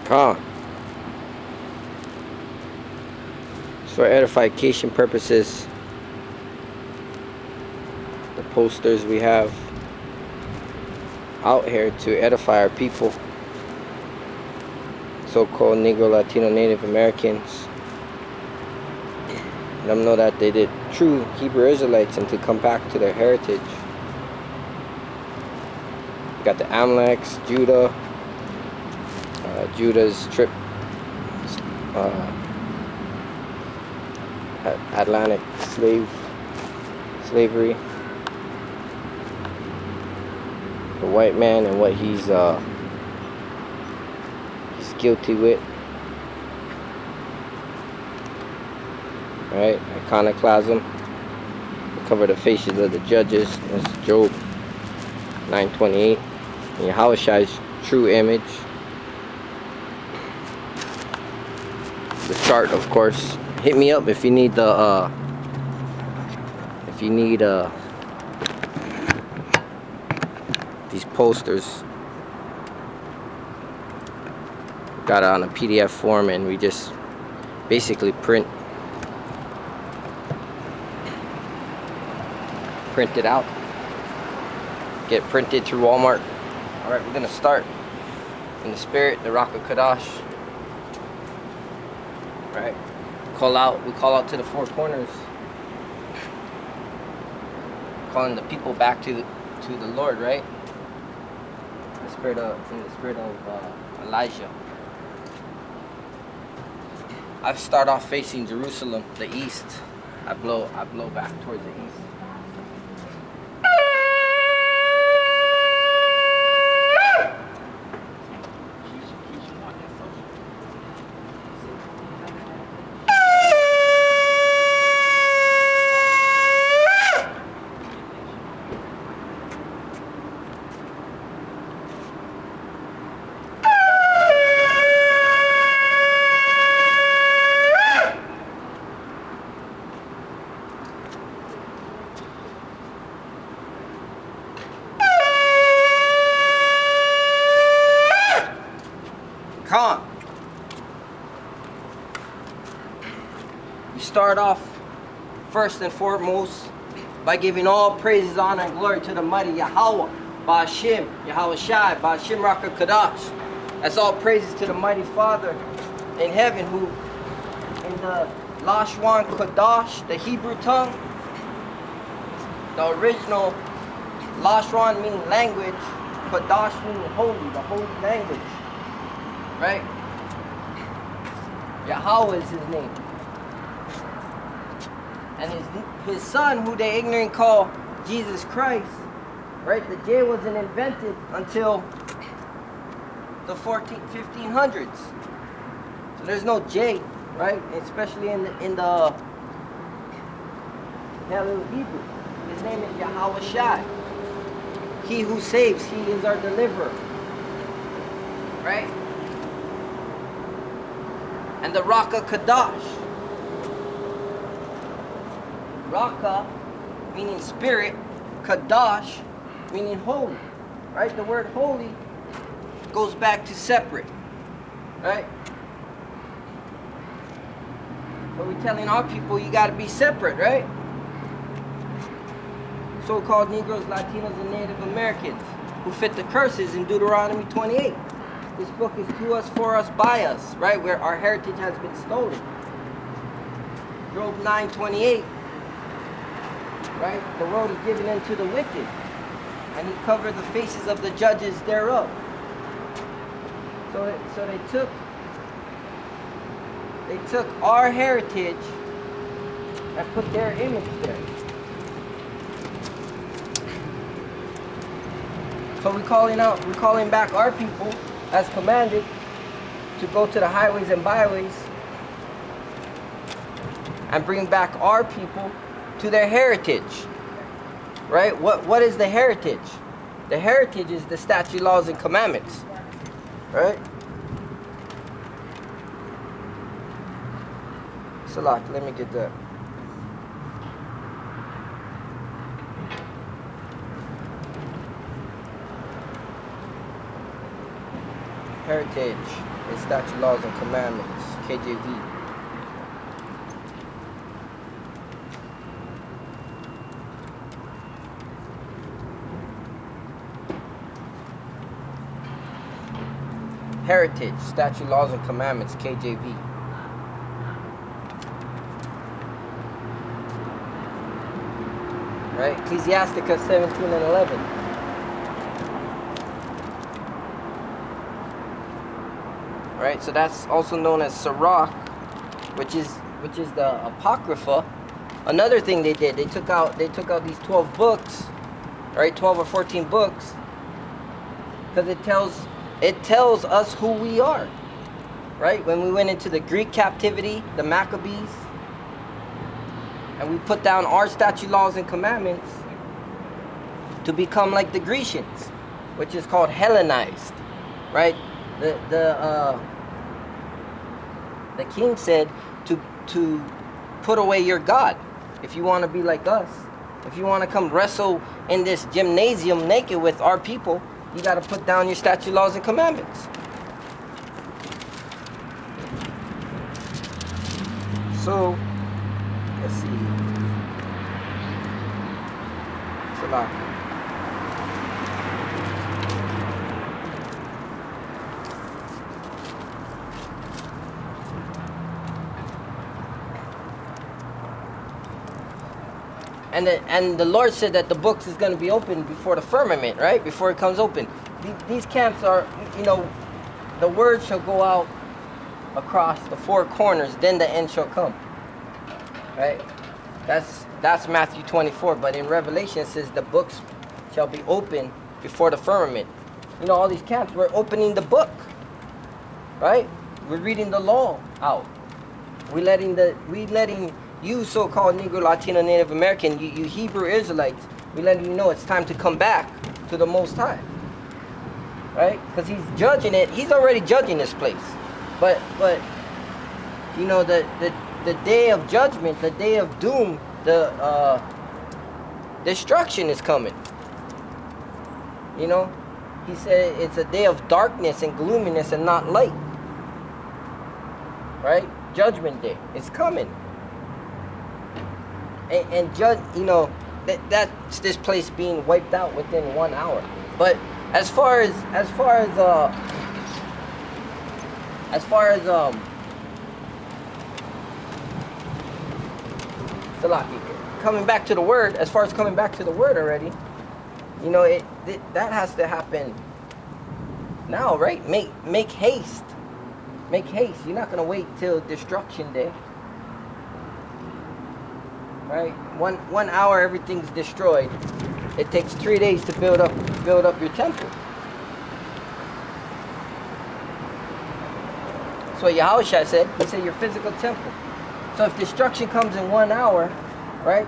Con. For edification purposes, the posters we have out here to edify our people, so-called Negro, Latino, Native Americans. Let them know that they did true Hebrew Israelites and to come back to their heritage. We got the Amalekites, Judah, Judah's trip, Atlantic slavery, the white man and what he's guilty with, right? Iconoclasm. We cover the faces of the judges. That's Job 9:28. And Yahushai's true image. The chart, of course. Hit me up if you need the these posters. Got it on a PDF form, and we just basically print it out. Get printed through Walmart. All right, we're gonna start in the spirit, the Ruach HaKodesh. Right. We call out to the four corners, calling the people back to the Lord, right? In the spirit of Elijah. I start off facing Jerusalem, the east. I blow back towards the east. We start off first and foremost by giving all praises, honor, and glory to the mighty Yahweh, Ba'Hashem, Yahushai, Ba'Hashem Ruach HaKodesh. That's all praises to the mighty Father in heaven, who in the Lashon Kodash, the Hebrew tongue, the original Lashon meaning language, Kodash meaning holy, the holy language. Right? Yahweh is his name. And his son, who they ignorant call Jesus Christ, right? The J wasn't invented until the 1500s. So there's no J, right? Especially in the Hebrew. His name is Yahushai. He who saves, he is our deliverer. Right? And the Ruach HaKodesh. Raka meaning spirit, Kadosh meaning holy. Right? The word holy goes back to separate. Right? But we're telling our people you gotta be separate, right? So-called Negroes, Latinos, and Native Americans who fit the curses in Deuteronomy 28. This book is to us, for us, by us, right? Where our heritage has been stolen. Job 9:28, right? The world is given into the wicked, and he covered the faces of the judges thereof. So they took our heritage and put their image there. So we're calling back our people as commanded to go to the highways and byways and bring back our people to their heritage. Right? What is the heritage? The heritage is the statute, laws, and commandments. Right? Salak, let me get that. Heritage. His statute, laws, and commandments. KJV. Heritage, statute, laws, and commandments, KJV. Right? Ecclesiasticus 17 and 11. Right? So that's also known as Sirach, which is the Apocrypha. Another thing they did, they took out these 12 books, right? 12 or 14 books, because it tells us who we are, right? When we went into the Greek captivity, the Maccabees, and we put down our statute, laws, and commandments to become like the Grecians, which is called Hellenized, right? The king said to put away your God if you want to be like us. If you want to come wrestle in this gymnasium naked with our people, you got to put down your statute, laws, and commandments. So, let's see. Salah. And the Lord said that the books is going to be open before the firmament, right? Before it comes open. These camps are, the word shall go out across the four corners, then the end shall come. Right? That's Matthew 24, but in Revelation it says the books shall be open before the firmament. All these camps, we're opening the book. Right? We're reading the law out. We're letting you so-called Negro, Latino, Native American, you Hebrew Israelites, we letting you know it's time to come back to the Most High. Right? Because he's judging it. He's already judging this place. But the day of judgment, the day of doom, the destruction is coming. He said it's a day of darkness and gloominess and not light. Right? Judgment day. It's coming. And judge, that's this place being wiped out within 1 hour. But as far as Salaki, coming back to the word, as far as coming back to the word already, that has to happen now, right? Make haste. Make haste. You're not gonna wait till destruction day. Right? 1 hour, everything's destroyed. It takes 3 days to build up your temple. That's what Yahushua said. He said your physical temple. So if destruction comes in 1 hour, right?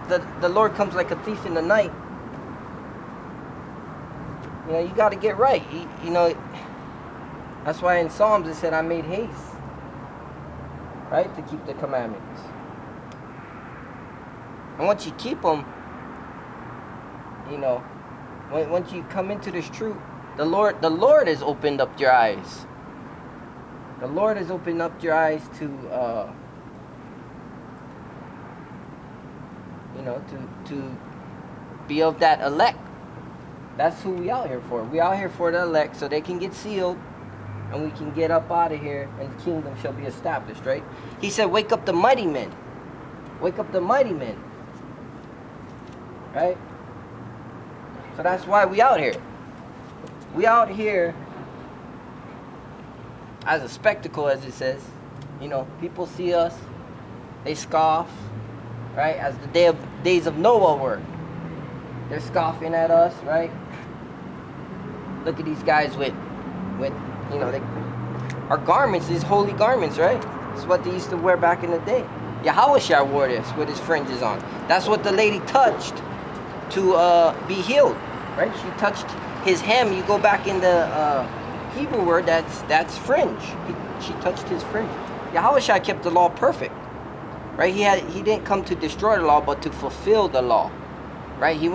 The Lord comes like a thief in the night. You got to get right. That's why in Psalms it said, I made haste, right, to keep the commandments. And once you keep them, once you come into this truth, the Lord has opened up your eyes. The Lord has opened up your eyes to, to be of that elect. That's who we out here for. We out here for the elect so they can get sealed and we can get up out of here and the kingdom shall be established, right? He said, wake up the mighty men. Wake up the mighty men. Right? So that's why we out here. We out here as a spectacle, as it says. People see us, they scoff, right? As the days of Noah were. They're scoffing at us, right? Look at these guys with our garments, these holy garments, right? It's what they used to wear back in the day. Yahushua wore this with his fringes on. That's what the lady touched to be healed, right? She touched his hem. You go back in the Hebrew word, that's fringe. She touched his fringe. Yahushua kept the law perfect, right? He didn't come to destroy the law, but to fulfill the law, right? He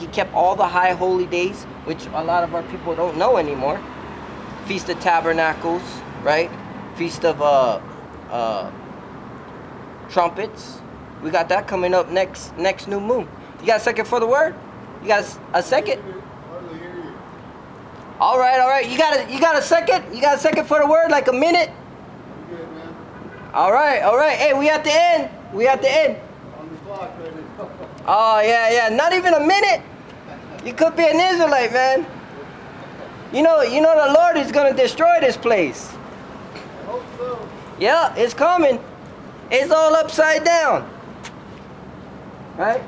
kept all the high holy days, which a lot of our people don't know anymore. Feast of Tabernacles, right? Feast of trumpets. We got that coming up next new moon. You got a second for the word? You got a second? All right. You got a second? You got a second for the word? Like a minute? All right. Hey, we at the end. On the clock right now. Oh, yeah. Not even a minute. You could be an Israelite, man. You know the Lord is going to destroy this place. I hope so. Yeah, it's coming. It's all upside down. Right?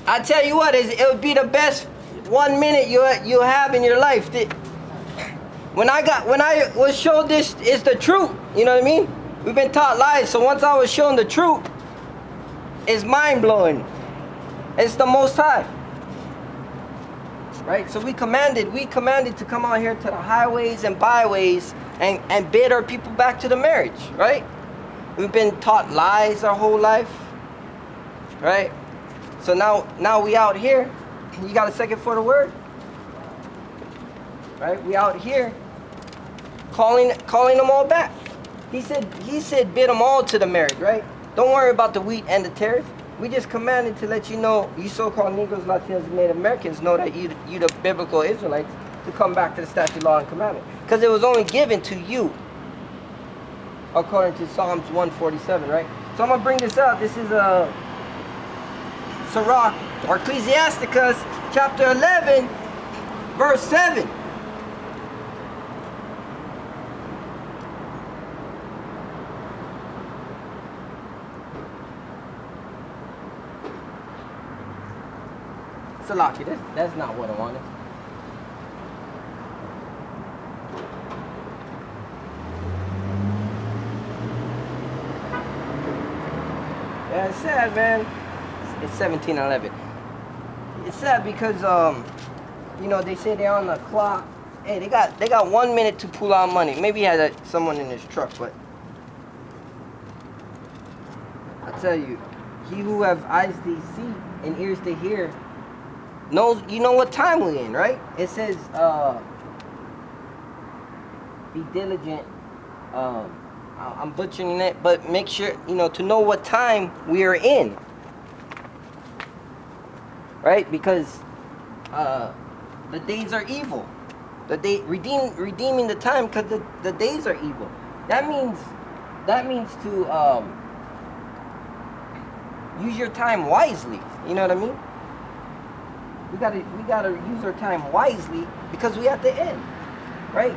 I tell you what, it would be the best 1 minute you have in your life. When I was shown this is the truth, you know what I mean? We've been taught lies, so once I was shown the truth, it's mind blowing. It's the Most High. Right? So we commanded to come out here to the highways and byways and bid our people back to the marriage, right? We've been taught lies our whole life, right? So now we out here. You got a second for the word? Right? We out here calling them all back. He said bid them all to the marriage, right? Don't worry about the wheat and the tares. We just commanded to let you know, you so-called Negroes, Latinos, and Native Americans know that you the biblical Israelites, to come back to the statute, law, and commandment. Because it was only given to you, according to Psalms 147, right? So I'm going to bring this out. This is Sirach, or Ecclesiasticus, chapter 11, verse 7. Salaki, that's not what I wanted. Yeah, it's sad, man. It's 17:11. It's sad because they say they're on the clock. Hey, they got 1 minute to pull out money. Maybe he had someone in his truck, but I tell you, he who have eyes to see and ears to hear knows. You know what time we're in, right? It says, be diligent. I'm butchering it, but make sure, to know what time we are in. Right? Because the days are evil. Redeeming the time, because the days are evil. That means to use your time wisely. You know what I mean? We gotta use our time wisely because we at the end, right?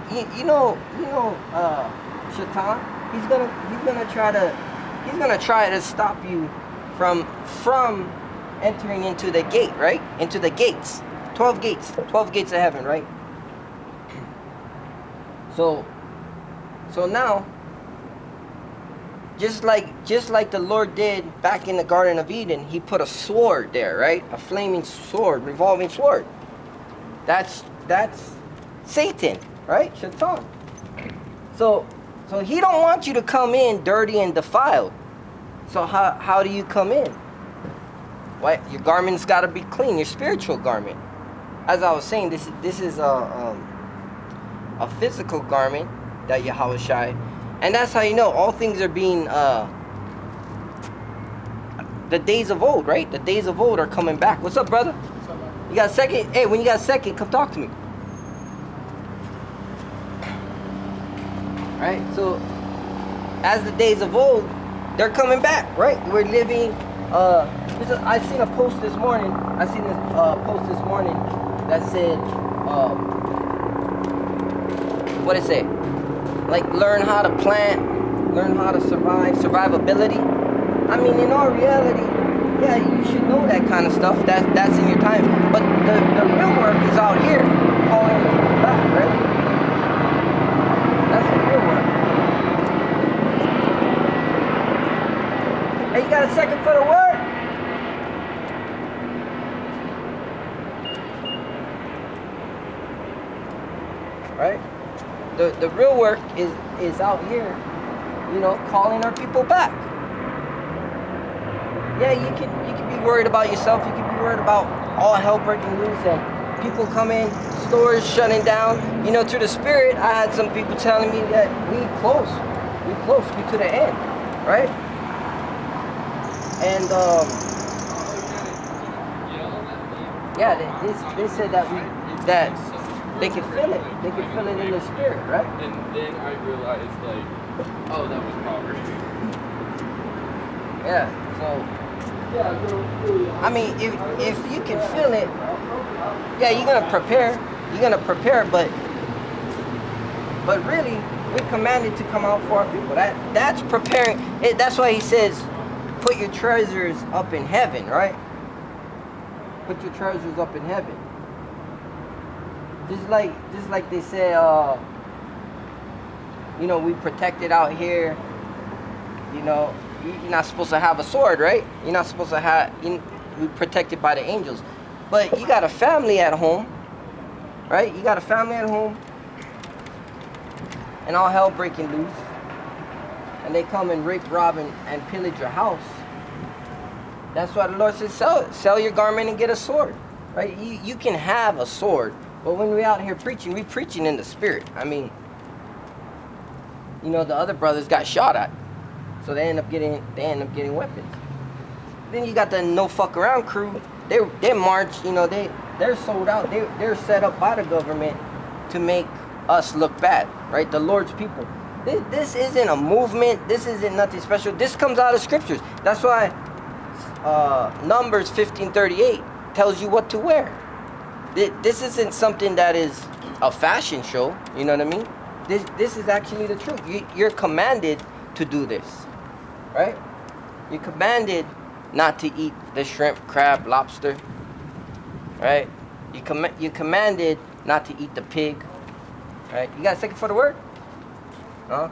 Shaitan, he's gonna try to stop you from entering into the gate, right? Into the gates, 12 gates of heaven, right? So now, just like the Lord did back in the Garden of Eden, he put a sword there, right? A flaming sword, revolving sword. That's Satan, right? Shaitan. So he don't want you to come in dirty and defiled. So how do you come in? What? Your garment's got to be clean, your spiritual garment. As I was saying, this is a physical garment that Yahweh Shai. And that's how you know all things are being, the days of old, right? The days of old are coming back. What's up, brother? What's up, man? You got a second? Hey, when you got a second, come talk to me. Right? So, as the days of old, they're coming back, right? We're living, I seen a post this morning. That said, what it say? Like, learn how to plant, learn how to survive, survivability. I mean, in all reality, yeah, you should know that kind of stuff. That's in your time. But the real work is out here, calling people back, right? That's the real work. Hey, you got a second for the word? Right? The real work is out here, calling our people back. Yeah, you can be worried about yourself. You can be worried about all hell breaking loose and people coming, stores shutting down. You know, through the spirit, I had some people telling me that we close to the end, right? And yeah, they said that they can feel it. They can feel it in the spirit, right? And then I realized, like, oh, that was power. Yeah. So. I mean, if you can feel it, yeah, you're gonna prepare. But really, we're commanded to come out for our people. That's preparing. That's why he says, put your treasures up in heaven, right? Put your treasures up in heaven. Just like they say, you know, we protected out here. You know, you're not supposed to have a sword, right? You're not supposed to have. We're protected by the angels, but you got a family at home, right? You got a family at home, and all hell breaking loose, and they come and rape, rob, and pillage your house. That's why the Lord says, sell your garment and get a sword, right? You can have a sword, but when we're out here preaching, we're preaching in the spirit. I mean, you know, the other brothers got shot at, so they end up getting weapons. Then you got the no fuck around crew. They march, you know, they're sold out. They're set up by the government to make us look bad, right? The Lord's people. This isn't a movement. This isn't nothing special. This comes out of scriptures. That's why Numbers 15:38 tells you what to wear. This isn't something that is a fashion show. You know what I mean? This is actually the truth. You're commanded to do this, right? You're commanded not to eat the shrimp, crab, lobster, right? You're commanded not to eat the pig, right? You got a second for the word? Huh?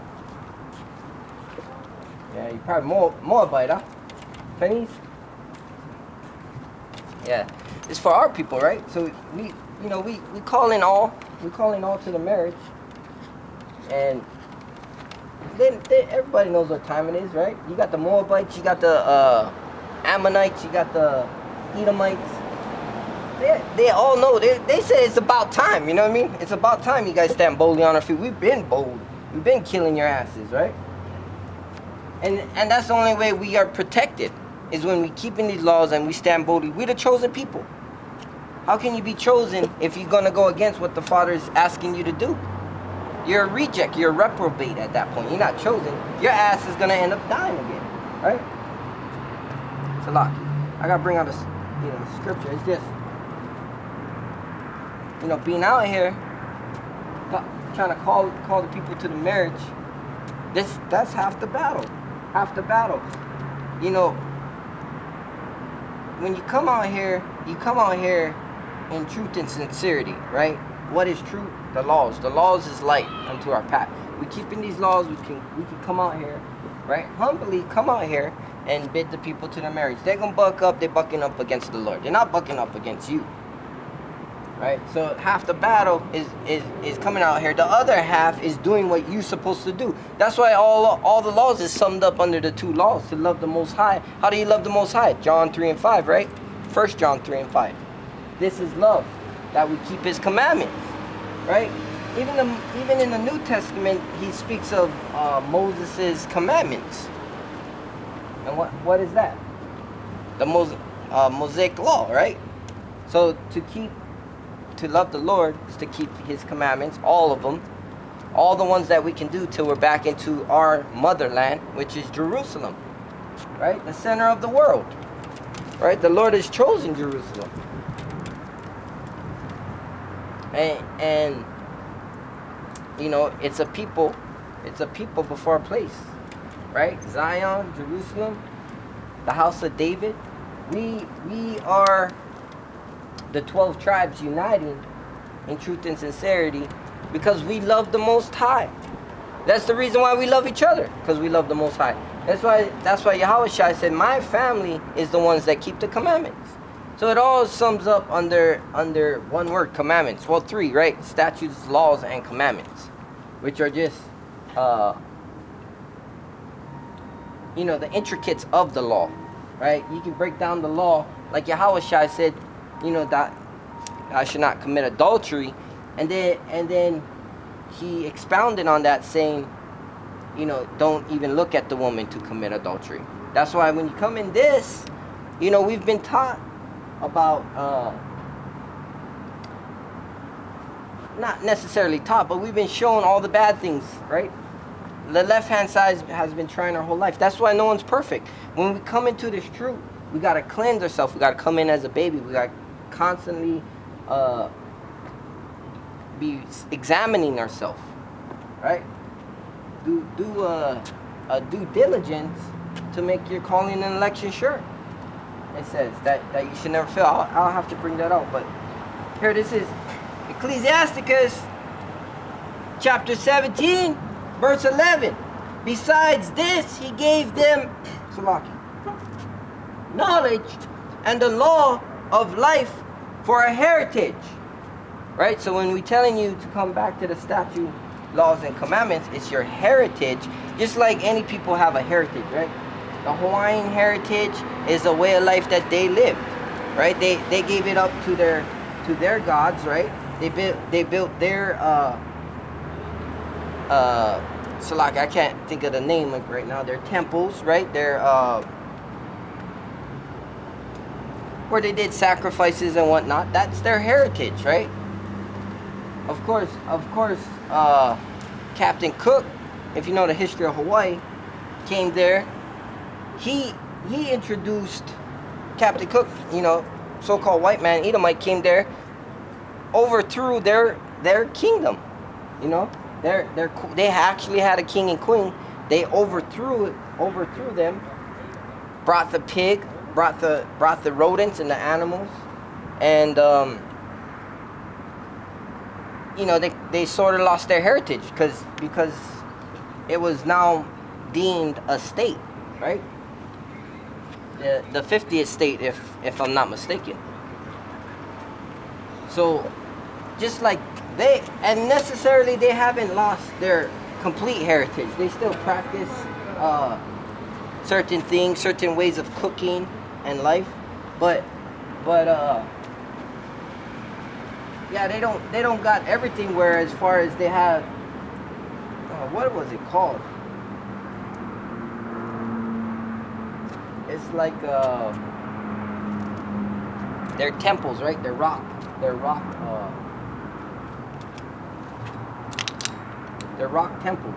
Yeah, you probably Moabite, huh? Pennies? Yeah, it's for our people, right? So we calling all to the marriage, and then everybody knows what time it is, right? You got the Moabites, you got the Ammonites, you got the Edomites. They all know. They say it's about time. You know what I mean? It's about time you guys stand boldly on our feet. We've been bold. We've been killing your asses, right? And that's the only way we are protected, is when we keep in these laws and we stand boldly. We're the chosen people. How can you be chosen if you're going to go against what the Father is asking you to do? You're a reject. You're a reprobate at that point. You're not chosen. Your ass is going to end up dying again, right? It's a lot. I got to bring out a scripture. It's just, being out here, trying to call the people to the marriage, that's half the battle. Half the battle. When you come out here in truth and sincerity, right? What is truth? The laws. The laws is light unto our path. We keeping these laws, we can come out here, right? Humbly come out here and bid the people to the marriage. They're gonna buck up, they're bucking up against the Lord. They're not bucking up against you. Right? So half the battle is coming out here. The other half is doing what you're supposed to do. That's why all the laws is summed up under the two laws, to love the Most High. How do you love the Most High? John 3 and 5, right? 1 John 3 and 5. This is love, that we keep his commandments, right? Even in the New Testament, he speaks of Moses' commandments. And what is that? The Mosaic law, right? So to love the Lord is to keep his commandments, all of them, all the ones that we can do till we're back into our motherland, which is Jerusalem, right? The center of the world, right? The Lord has chosen Jerusalem. And it's a people before a place, right? Zion, Jerusalem, the house of David. We are the 12 tribes uniting in truth and sincerity because we love the Most High. That's the reason why we love each other, because we love the Most High. That's why Yahushua said, my family is the ones that keep the commandments. So it all sums up under one word, commandments. Well, three, right? Statutes, laws, and commandments, which are just, the intricacies of the law, right? You can break down the law, like Yahweh Shai said, that I should not commit adultery, and then he expounded on that, saying, don't even look at the woman to commit adultery. That's why when you come in this, we've been taught about, not necessarily taught, but we've been shown all the bad things, right? The left-hand side has been trying our whole life. That's why no one's perfect. When we come into this truth, we got to cleanse ourselves. We got to come in as a baby. We got to constantly be examining ourselves, right? Do due diligence to make your calling and election sure. It says that you should never fail. I'll have to bring that out, but here this is Ecclesiasticus chapter 17 verse 11. Besides this, he gave them knowledge and the law of life for a heritage. Right? So when we're telling you to come back to the statute, laws, and commandments, it's your heritage. Just like any people have a heritage, right? The Hawaiian heritage is a way of life that they lived. Right? They gave it up to their gods, right? They built their I can't think of the name right now. Their temples, right? Their where they did sacrifices and whatnot. That's their heritage, right? Of course, Captain Cook, if you know the history of Hawaii, came there. He introduced Captain Cook, so-called white man, Edomite, came there, overthrew their kingdom. They actually had a king and queen. They overthrew them, brought the pig, brought the rodents and the animals, and they sort of lost their heritage because it was now deemed a state, right? The 50th state, if I'm not mistaken. So just like they haven't lost their complete heritage. They still practice certain things, certain ways of cooking and life, but yeah, they don't got everything. Where as far as they have, what was it called? It's like their temples, right? Their rock temples.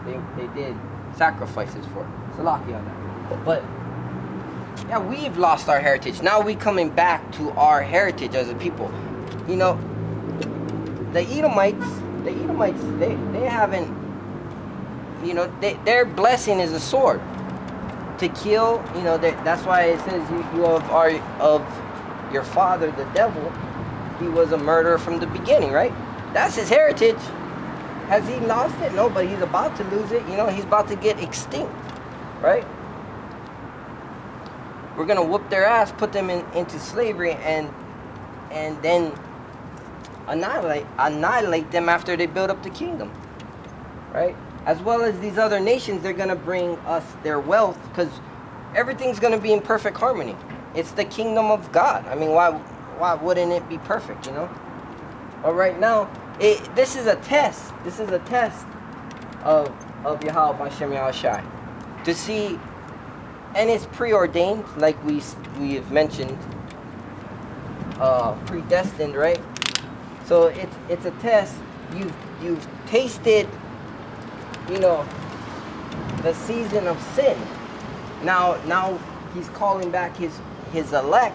They did sacrifices for. Salaki on that. But yeah, we've lost our heritage. Now we coming back to our heritage as a people. The Edomites, they haven't, their blessing is a sword to kill. That's why it says you are of your father, the devil. He was a murderer from the beginning, right? That's his heritage. Has he lost it? No, but he's about to lose it. He's about to get extinct, right? We're gonna whoop their ass, put them into slavery, and then annihilate them after they build up the kingdom, right? As well as these other nations, they're gonna bring us their wealth, because everything's gonna be in perfect harmony. It's the kingdom of God. I mean, why wouldn't it be perfect? But right now, this is a test. This is a test of Yahweh Hashem Yahushai to see, and it's preordained, like we have mentioned, predestined, right? So it's a test. You've tasted, the season of sin. Now he's calling back his elect